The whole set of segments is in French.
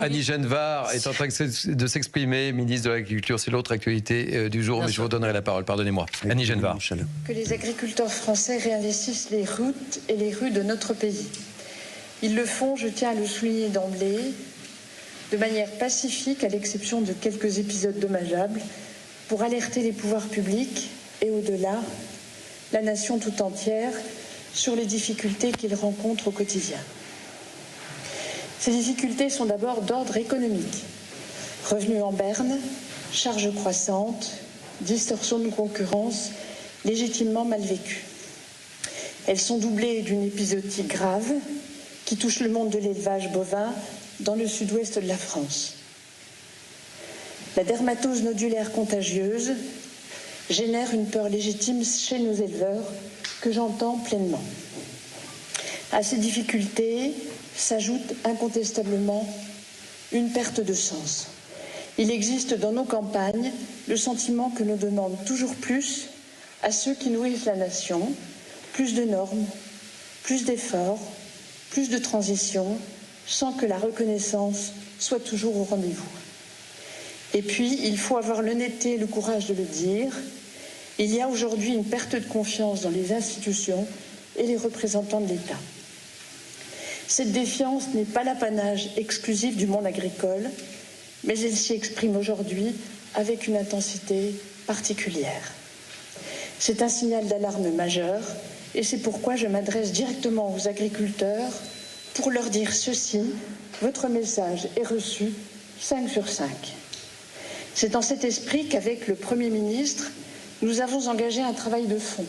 Annie Genevard est en train de s'exprimer, ministre de l'Agriculture. C'est l'autre actualité du jour, mais je vous donnerai la parole. Pardonnez-moi. Annie Genevard. Que les agriculteurs français réinvestissent les routes et les rues de notre pays. Ils le font, je tiens à le souligner d'emblée, de manière pacifique, à l'exception de quelques épisodes dommageables, pour alerter les pouvoirs publics et au-delà, la nation tout entière, sur les difficultés qu'ils rencontrent au quotidien. Ces difficultés sont d'abord d'ordre économique. Revenus en berne, charges croissantes, distorsion de concurrence légitimement mal vécues. Elles sont doublées d'une épizootie grave qui touche le monde de l'élevage bovin dans le sud-ouest de la France. La dermatose nodulaire contagieuse génère une peur légitime chez nos éleveurs que j'entends pleinement. À ces difficultés s'ajoute incontestablement une perte de sens. Il existe dans nos campagnes le sentiment que l'on demande toujours plus à ceux qui nourrissent la nation, plus de normes, plus d'efforts, plus de transitions, sans que la reconnaissance soit toujours au rendez-vous. Et puis, il faut avoir l'honnêteté et le courage de le dire, il y a aujourd'hui une perte de confiance dans les institutions et les représentants de l'État. Cette défiance n'est pas l'apanage exclusif du monde agricole, mais elle s'y exprime aujourd'hui avec une intensité particulière. C'est un signal d'alarme majeur et c'est pourquoi je m'adresse directement aux agriculteurs pour leur dire ceci, votre message est reçu 5 sur 5. C'est dans cet esprit qu'avec le Premier ministre, nous avons engagé un travail de fond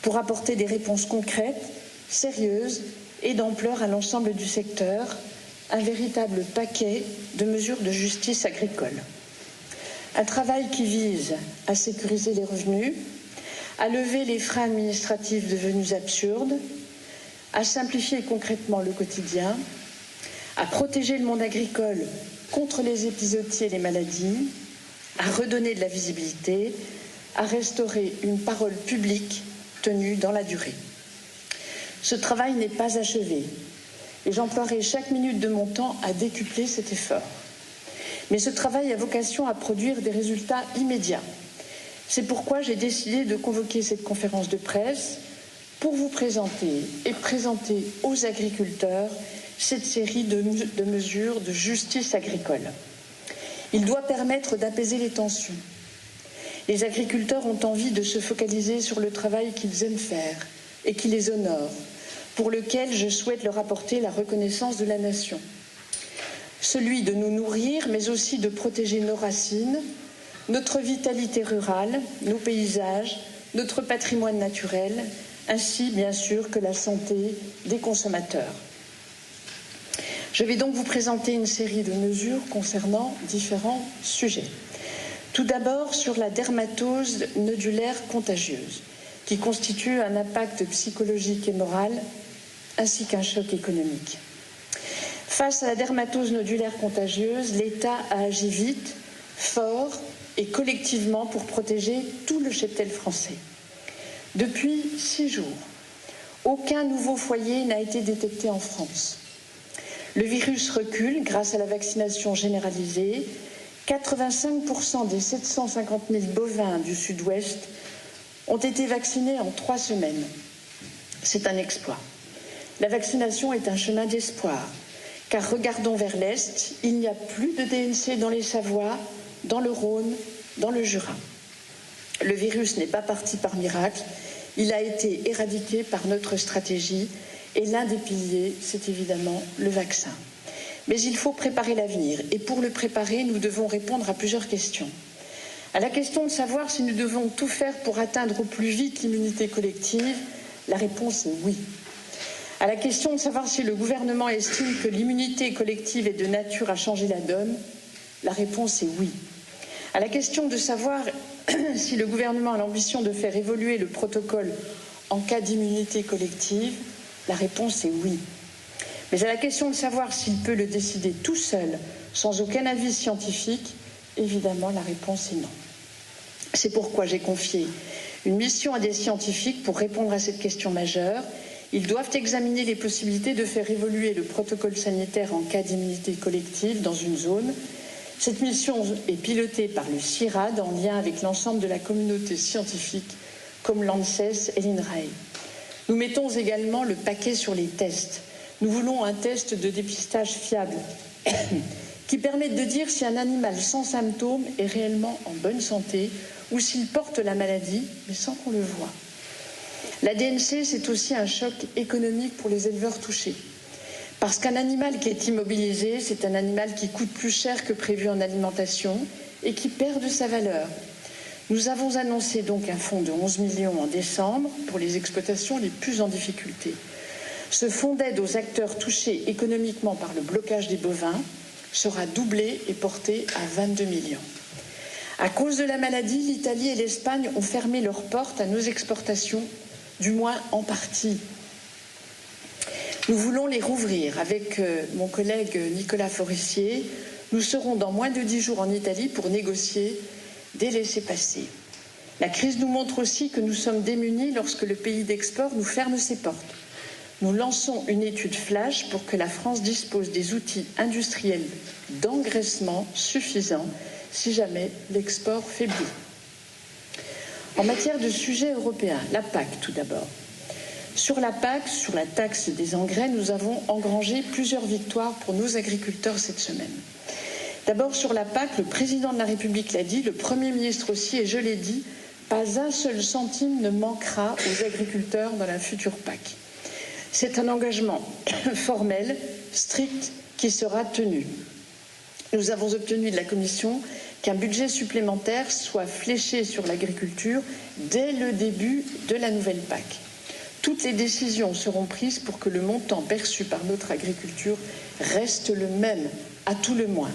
pour apporter des réponses concrètes, sérieuses et d'ampleur à l'ensemble du secteur, un véritable paquet de mesures de justice agricole. Un travail qui vise à sécuriser les revenus, à lever les freins administratifs devenus absurdes, à simplifier concrètement le quotidien, à protéger le monde agricole contre les épizooties et les maladies, à redonner de la visibilité, à restaurer une parole publique tenue dans la durée. Ce travail n'est pas achevé et j'emploierai chaque minute de mon temps à décupler cet effort. Mais ce travail a vocation à produire des résultats immédiats. C'est pourquoi j'ai décidé de convoquer cette conférence de presse pour vous présenter et présenter aux agriculteurs cette série de mesures de justice agricole. Il doit permettre d'apaiser les tensions. Les agriculteurs ont envie de se focaliser sur le travail qu'ils aiment faire et qui les honore, pour lequel je souhaite leur apporter la reconnaissance de la nation. Celui de nous nourrir, mais aussi de protéger nos racines, notre vitalité rurale, nos paysages, notre patrimoine naturel, ainsi bien sûr que la santé des consommateurs. Je vais donc vous présenter une série de mesures concernant différents sujets. Tout d'abord sur la dermatose nodulaire contagieuse, qui constitue un impact psychologique et moral, ainsi qu'un choc économique. Face à la dermatose nodulaire contagieuse, l'État a agi vite, fort et collectivement pour protéger tout le cheptel français. Depuis 6 jours, aucun nouveau foyer n'a été détecté en France. Le virus recule grâce à la vaccination généralisée. 85% des 750 000 bovins du Sud-Ouest ont été vaccinés en 3 semaines. C'est un exploit. La vaccination est un chemin d'espoir, car regardons vers l'Est, il n'y a plus de DNC dans les Savoies, dans le Rhône, dans le Jura. Le virus n'est pas parti par miracle, il a été éradiqué par notre stratégie et l'un des piliers, c'est évidemment le vaccin. Mais il faut préparer l'avenir et pour le préparer, nous devons répondre à plusieurs questions. À la question de savoir si nous devons tout faire pour atteindre au plus vite l'immunité collective, la réponse est oui. À la question de savoir si le gouvernement estime que l'immunité collective est de nature à changer la donne, la réponse est oui. À la question de savoir si le gouvernement a l'ambition de faire évoluer le protocole en cas d'immunité collective, la réponse est oui. Mais à la question de savoir s'il peut le décider tout seul, sans aucun avis scientifique, évidemment la réponse est non. C'est pourquoi j'ai confié une mission à des scientifiques pour répondre à cette question majeure Ils doivent examiner les possibilités de faire évoluer le protocole sanitaire en cas d'immunité collective dans une zone. Cette mission est pilotée par le CIRAD en lien avec l'ensemble de la communauté scientifique comme l'ANSES et l'INRAE. Nous mettons également le paquet sur les tests. Nous voulons un test de dépistage fiable qui permette de dire si un animal sans symptômes est réellement en bonne santé ou s'il porte la maladie, mais sans qu'on le voie. La DNC, c'est aussi un choc économique pour les éleveurs touchés. Parce qu'un animal qui est immobilisé, c'est un animal qui coûte plus cher que prévu en alimentation et qui perd de sa valeur. Nous avons annoncé donc un fonds de 11 millions en décembre pour les exploitations les plus en difficulté. Ce fonds d'aide aux acteurs touchés économiquement par le blocage des bovins sera doublé et porté à 22 millions. À cause de la maladie, l'Italie et l'Espagne ont fermé leurs portes à nos exportations, du moins en partie. Nous voulons les rouvrir. Avec mon collègue Nicolas Forissier, nous serons dans moins de 10 jours en Italie pour négocier des laissez-passer. La crise nous montre aussi que nous sommes démunis lorsque le pays d'export nous ferme ses portes. Nous lançons une étude flash pour que la France dispose des outils industriels d'engraissement suffisants si jamais l'export faiblit. En matière de sujets européens, la PAC tout d'abord. Sur la PAC, sur la taxe des engrais, nous avons engrangé plusieurs victoires pour nos agriculteurs cette semaine. D'abord sur la PAC, le président de la République l'a dit, le Premier ministre aussi, et je l'ai dit, pas un seul centime ne manquera aux agriculteurs dans la future PAC. C'est un engagement formel, strict, qui sera tenu. Nous avons obtenu de la Commission qu'un budget supplémentaire soit fléché sur l'agriculture dès le début de la nouvelle PAC. Toutes les décisions seront prises pour que le montant perçu par notre agriculture reste le même, à tout le moins.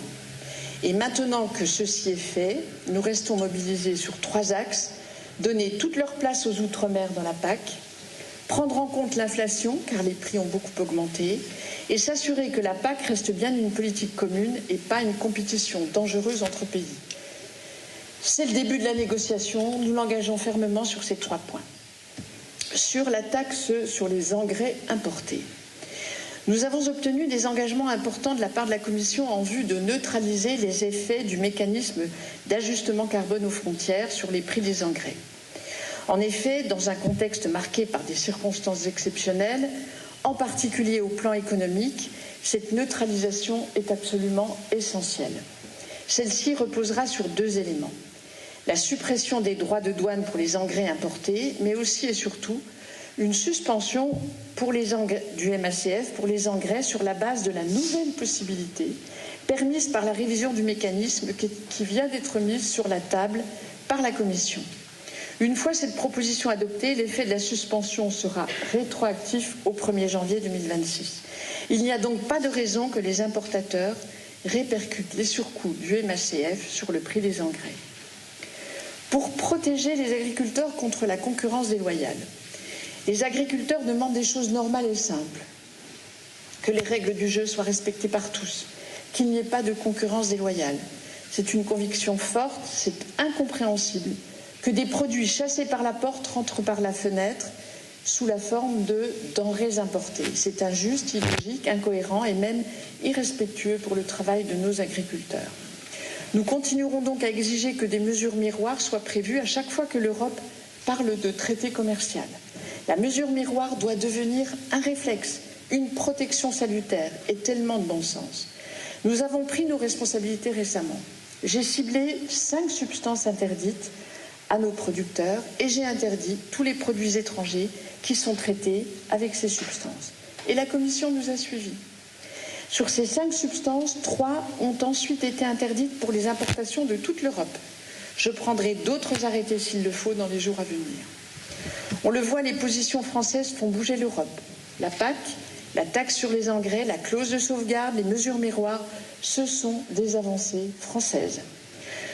Et maintenant que ceci est fait, nous restons mobilisés sur 3 axes. Donner toute leur place aux Outre-mer dans la PAC, prendre en compte l'inflation, car les prix ont beaucoup augmenté, et s'assurer que la PAC reste bien une politique commune et pas une compétition dangereuse entre pays. C'est le début de la négociation, nous l'engageons fermement sur ces 3 points. Sur la taxe sur les engrais importés, nous avons obtenu des engagements importants de la part de la Commission en vue de neutraliser les effets du mécanisme d'ajustement carbone aux frontières sur les prix des engrais. En effet, dans un contexte marqué par des circonstances exceptionnelles, en particulier au plan économique, cette neutralisation est absolument essentielle. Celle-ci reposera sur 2 éléments. La suppression des droits de douane pour les engrais importés, mais aussi et surtout une suspension pour les engrais, du MACF pour les engrais sur la base de la nouvelle possibilité permise par la révision du mécanisme qui vient d'être mise sur la table par la Commission. Une fois cette proposition adoptée, l'effet de la suspension sera rétroactif au 1er janvier 2026. Il n'y a donc pas de raison que les importateurs répercutent les surcoûts du MACF sur le prix des engrais. Pour protéger les agriculteurs contre la concurrence déloyale, les agriculteurs demandent des choses normales et simples. Que les règles du jeu soient respectées par tous, qu'il n'y ait pas de concurrence déloyale. C'est une conviction forte, c'est incompréhensible que des produits chassés par la porte rentrent par la fenêtre sous la forme de denrées importées. C'est injuste, illogique, incohérent et même irrespectueux pour le travail de nos agriculteurs. Nous continuerons donc à exiger que des mesures miroirs soient prévues à chaque fois que l'Europe parle de traité commercial. La mesure miroir doit devenir un réflexe, une protection salutaire et tellement de bon sens. Nous avons pris nos responsabilités récemment. J'ai ciblé 5 substances interdites à nos producteurs et j'ai interdit tous les produits étrangers qui sont traités avec ces substances. Et la Commission nous a suivis. Sur ces 5 substances, 3 ont ensuite été interdites pour les importations de toute l'Europe. Je prendrai d'autres arrêtés s'il le faut dans les jours à venir. On le voit, les positions françaises font bouger l'Europe. La PAC, la taxe sur les engrais, la clause de sauvegarde, les mesures miroirs, ce sont des avancées françaises.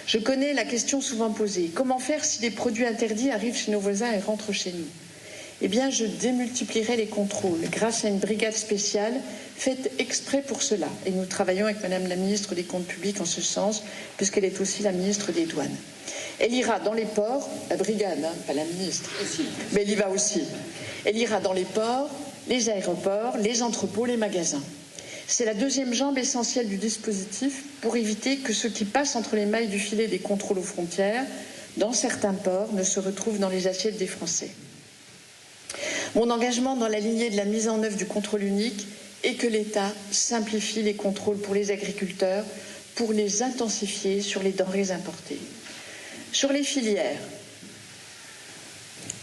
Je connais la question souvent posée. Comment faire si les produits interdits arrivent chez nos voisins et rentrent chez nous? Eh bien, je démultiplierai les contrôles grâce à une brigade spéciale faite exprès pour cela. Et nous travaillons avec Madame la ministre des Comptes publics en ce sens, puisqu'elle est aussi la ministre des Douanes. Elle ira dans les ports, la brigade, pas la ministre, mais elle y va aussi. Elle ira dans les ports, les aéroports, les entrepôts, les magasins. C'est la deuxième jambe essentielle du dispositif pour éviter que ce qui passe entre les mailles du filet des contrôles aux frontières, dans certains ports, ne se retrouve dans les assiettes des Français. Mon engagement dans la lignée de la mise en œuvre du contrôle unique est que l'État simplifie les contrôles pour les agriculteurs pour les intensifier sur les denrées importées. Sur les filières,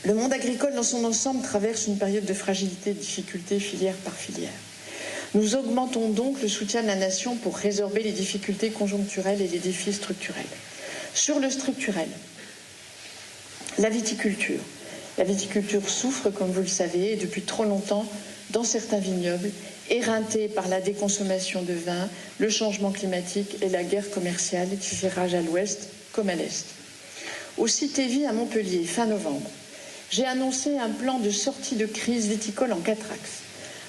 le monde agricole dans son ensemble traverse une période de fragilité et de difficulté filière par filière. Nous augmentons donc le soutien de la nation pour résorber les difficultés conjoncturelles et les défis structurels. Sur le structurel, la viticulture. La viticulture souffre, comme vous le savez, et depuis trop longtemps, dans certains vignobles, éreintée par la déconsommation de vin, le changement climatique et la guerre commerciale qui fait rage à l'ouest comme à l'est. Au Citévi à Montpellier, fin novembre, j'ai annoncé un plan de sortie de crise viticole en 4 axes.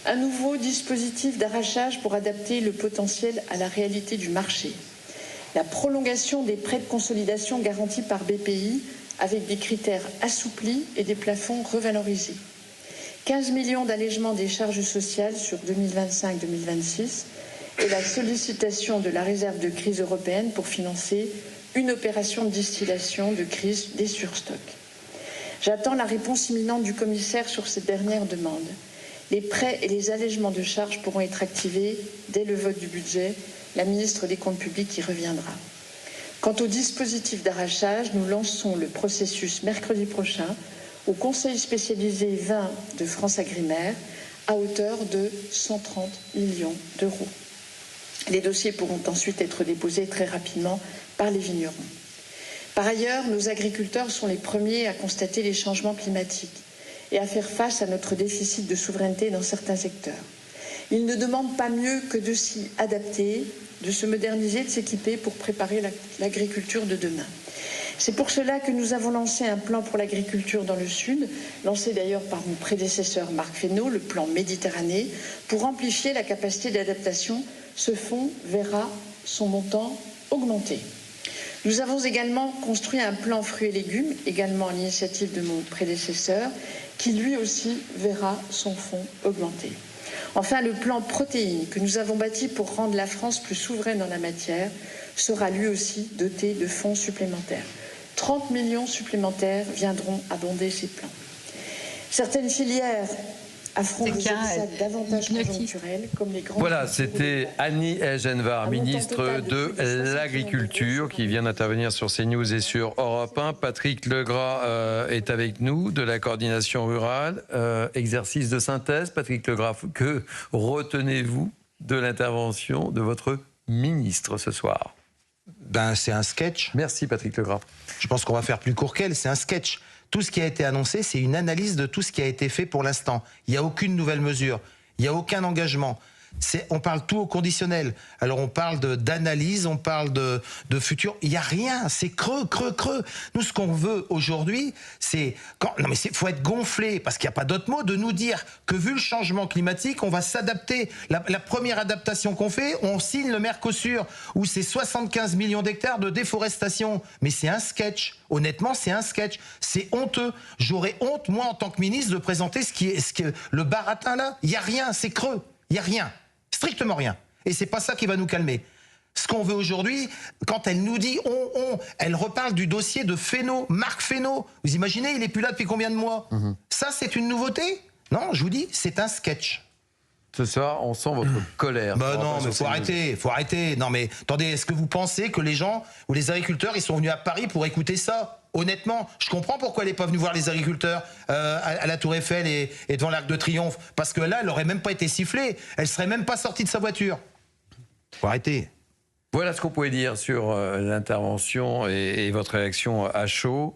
Un nouveau dispositif d'arrachage pour adapter le potentiel à la réalité du marché. La prolongation des prêts de consolidation garantis par BPI avec des critères assouplis et des plafonds revalorisés. 15 millions d'allègements des charges sociales sur 2025-2026 et la sollicitation de la réserve de crise européenne pour financer une opération de distillation de crise des surstocks. J'attends la réponse imminente du commissaire sur cette dernière demande. Les prêts et les allègements de charges pourront être activés dès le vote du budget. La ministre des Comptes publics y reviendra. Quant au dispositif d'arrachage, nous lançons le processus mercredi prochain au Conseil spécialisé vin de France Agrimaire à hauteur de 130 millions d'euros. Les dossiers pourront ensuite être déposés très rapidement par les vignerons. Par ailleurs, nos agriculteurs sont les premiers à constater les changements climatiques et à faire face à notre déficit de souveraineté dans certains secteurs. Ils ne demandent pas mieux que de s'y adapter, de se moderniser, de s'équiper pour préparer l'agriculture de demain. C'est pour cela que nous avons lancé un plan pour l'agriculture dans le Sud, lancé d'ailleurs par mon prédécesseur Marc Fesneau, le plan Méditerranée, pour amplifier la capacité d'adaptation. Ce fonds verra son montant augmenter. Nous avons également construit un plan fruits et légumes, également à l'initiative de mon prédécesseur, qui lui aussi verra son fonds augmenter. Enfin, le plan protéines que nous avons bâti pour rendre la France plus souveraine en la matière sera lui aussi doté de fonds supplémentaires. 30 millions supplémentaires viendront abonder ces plans. Certaines filières affrontent des obstacles davantage conjoncturels, comme les grands... Voilà, c'était Annie Genvar, ministre de l'Agriculture, qui vient d'intervenir sur CNews et sur Europe 1. Patrick Legras est avec nous, de la coordination rurale. Exercice de synthèse, Patrick Legras, que retenez-vous de l'intervention de votre ministre ce soir? Ben, c'est un sketch. Merci Patrick Legras. Je pense qu'on va faire plus court qu'elle, c'est un sketch. Tout ce qui a été annoncé, c'est une analyse de tout ce qui a été fait pour l'instant. Il n'y a aucune nouvelle mesure, il n'y a aucun engagement. On parle tout au conditionnel. Alors on parle d'analyse, on parle de futur. Il n'y a rien, c'est creux. Nous, ce qu'on veut aujourd'hui, c'est... Non mais faut être gonflé, parce qu'il n'y a pas d'autre mot, de nous dire que vu le changement climatique, on va s'adapter. La première adaptation qu'on fait, on signe le Mercosur, où c'est 75 millions d'hectares de déforestation. Mais c'est un sketch. Honnêtement, c'est un sketch. C'est honteux. J'aurais honte, moi, en tant que ministre, de présenter le baratin là. Il n'y a rien, c'est creux. Il n'y a rien. Strictement rien. Et c'est pas ça qui va nous calmer. Ce qu'on veut aujourd'hui, quand elle nous dit elle reparle du dossier de Fesneau, Marc Fesneau. Vous imaginez, il est plus là depuis combien de mois? Ça, c'est une nouveauté? Non, je vous dis, c'est un sketch. Ce soir, on sent votre colère. Bah non, mais faut arrêter. Non mais, attendez, est-ce que vous pensez que les gens ou les agriculteurs, ils sont venus à Paris pour écouter ça? Honnêtement, je comprends pourquoi elle n'est pas venue voir les agriculteurs à la Tour Eiffel et devant l'Arc de Triomphe. Parce que là, elle n'aurait même pas été sifflée. Elle ne serait même pas sortie de sa voiture. Faut arrêter. Voilà ce qu'on pouvait dire sur l'intervention et votre réaction à chaud.